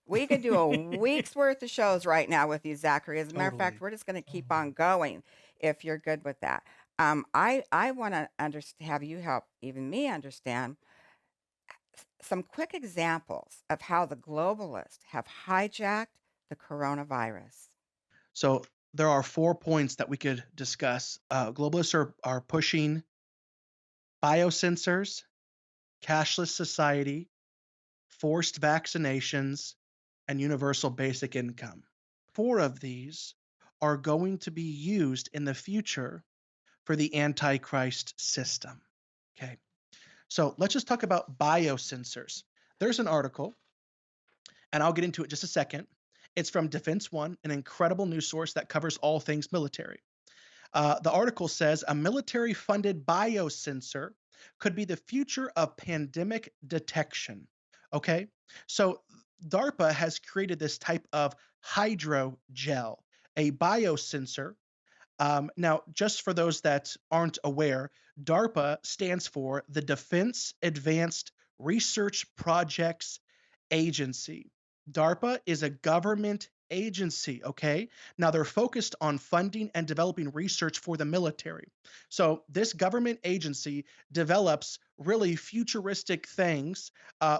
We could do a week's worth of shows right now with you, Zachary. As a matter of fact, Totally. we're just going to keep on going if you're good with that. I want to have you help even me understand some quick examples of how the globalists have hijacked the coronavirus. So there are 4 points that we could discuss. Globalists are pushing biosensors, cashless society, forced vaccinations, and universal basic income. Four of these are going to be used in the future for the Antichrist system. Okay, so let's just talk about biosensors. There's an article, and I'll get into it in just a second. It's from Defense One, an incredible news source that covers all things military. The article says a military funded biosensor could be the future of pandemic detection. Okay. So DARPA has created this type of hydrogel, a biosensor. Now, just for those that aren't aware, DARPA stands for the Defense Advanced Research Projects Agency. DARPA is a government agency, okay? Now they're focused on funding and developing research for the military. So this government agency develops really futuristic things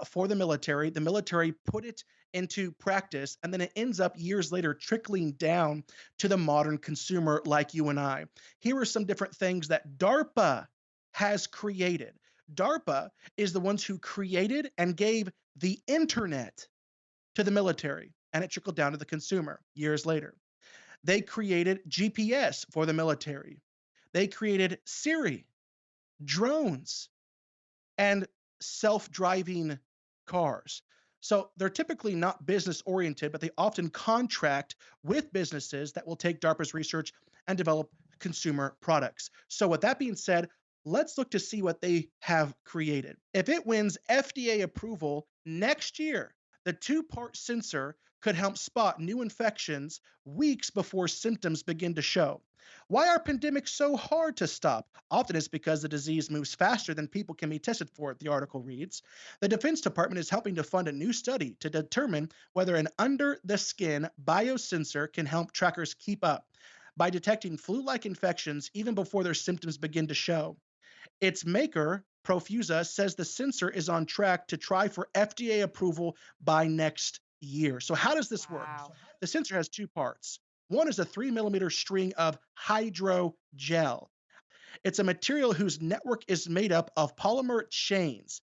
for the military. The military put it into practice, and then it ends up years later trickling down to the modern consumer like you and I. Here are some different things that DARPA has created. DARPA is the ones who created and gave the internet to the military, and it trickled down to the consumer years later. They created GPS for the military. They created Siri, drones, and self driving cars. So they're typically not business oriented, but they often contract with businesses that will take DARPA's research and develop consumer products. So, with that being said, let's look to see what they have created. If it wins FDA approval next year, the two-part sensor could help spot new infections weeks before symptoms begin to show. Why are pandemics so hard to stop? Often it's because the disease moves faster than people can be tested for it, the article reads. The Defense Department is helping to fund a new study to determine whether an under the skin biosensor can help trackers keep up by detecting flu like infections even before their symptoms begin to show. Its maker, Profusa, says the sensor is on track to try for FDA approval by next year. So, how does this work? Wow. The sensor has two parts. One is a 3 millimeter string of hydrogel. It's a material whose network is made up of polymer chains.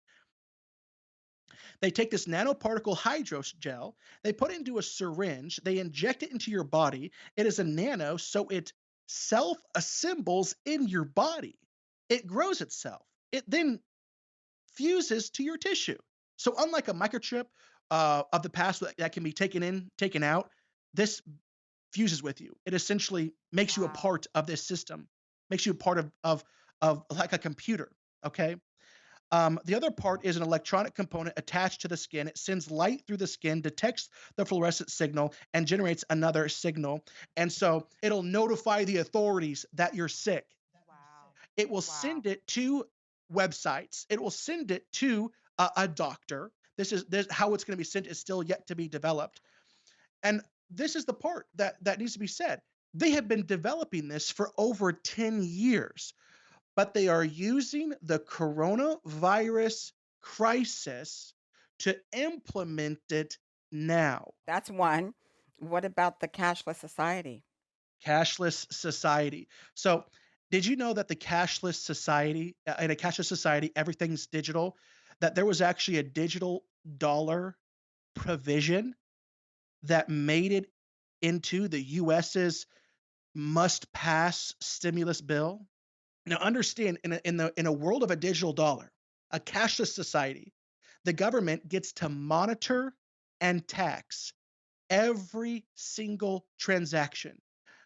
They take this nanoparticle hydrogel, they put it into a syringe, they inject it into your body. It is a nano, so it self assembles in your body. It grows itself. It then fuses to your tissue. So, unlike a microchip of the past that can be taken in, taken out, this fuses with you. It essentially makes you a Wow. part of this system, makes you a part of like a computer. Okay. The other part is an electronic component attached to the skin. It sends light through the skin, detects the fluorescent signal, and generates another signal. And so it'll notify the authorities that you're sick. Wow. It will Wow. send it to websites. It will send it to a doctor. This how it's going to be sent is still yet to be developed. And this is the part that needs to be said. They have been developing this for over 10 years, but they are using the coronavirus crisis to implement it now. That's one. What about the cashless society? Cashless society. So, did you know that the cashless society, in a cashless society, everything's digital? That there was actually a digital dollar provision that made it into the US's must pass stimulus bill? Now, understand in a world of a digital dollar, a cashless society, the government gets to monitor and tax every single transaction.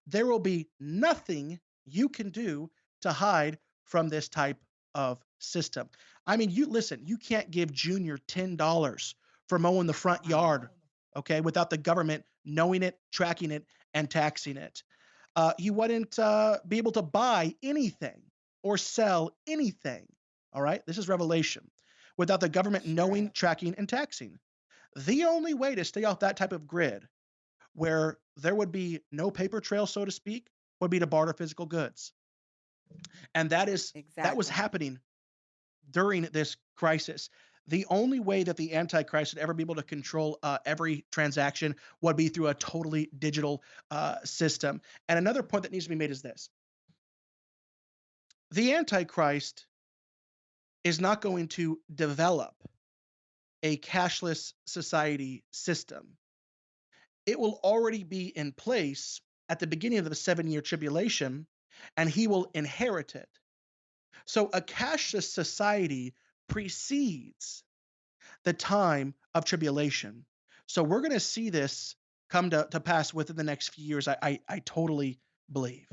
There will be nothing you can do to hide from this type of system. I mean, you listen, you can't give Junior $10 for mowing the front Wow. yard, okay, without the government knowing it, tracking it, and taxing it. You wouldn't be able to buy anything or sell anything. All right. This is revelation without the government Sure. knowing, tracking, and taxing. The only way to stay off that type of grid where there would be no paper trail, so to speak, would be to barter physical goods. And that was Exactly. happening during this crisis. The only way that the Antichrist would ever be able to control every transaction would be through a totally digital system. And another point that needs to be made is this: the Antichrist is not going to develop a cashless society system. It will already be in place at the beginning of the 7 year tribulation, and he will inherit it. So a cashless society precedes the time of tribulation. So we're going to see this come to pass within the next few years. I totally believe.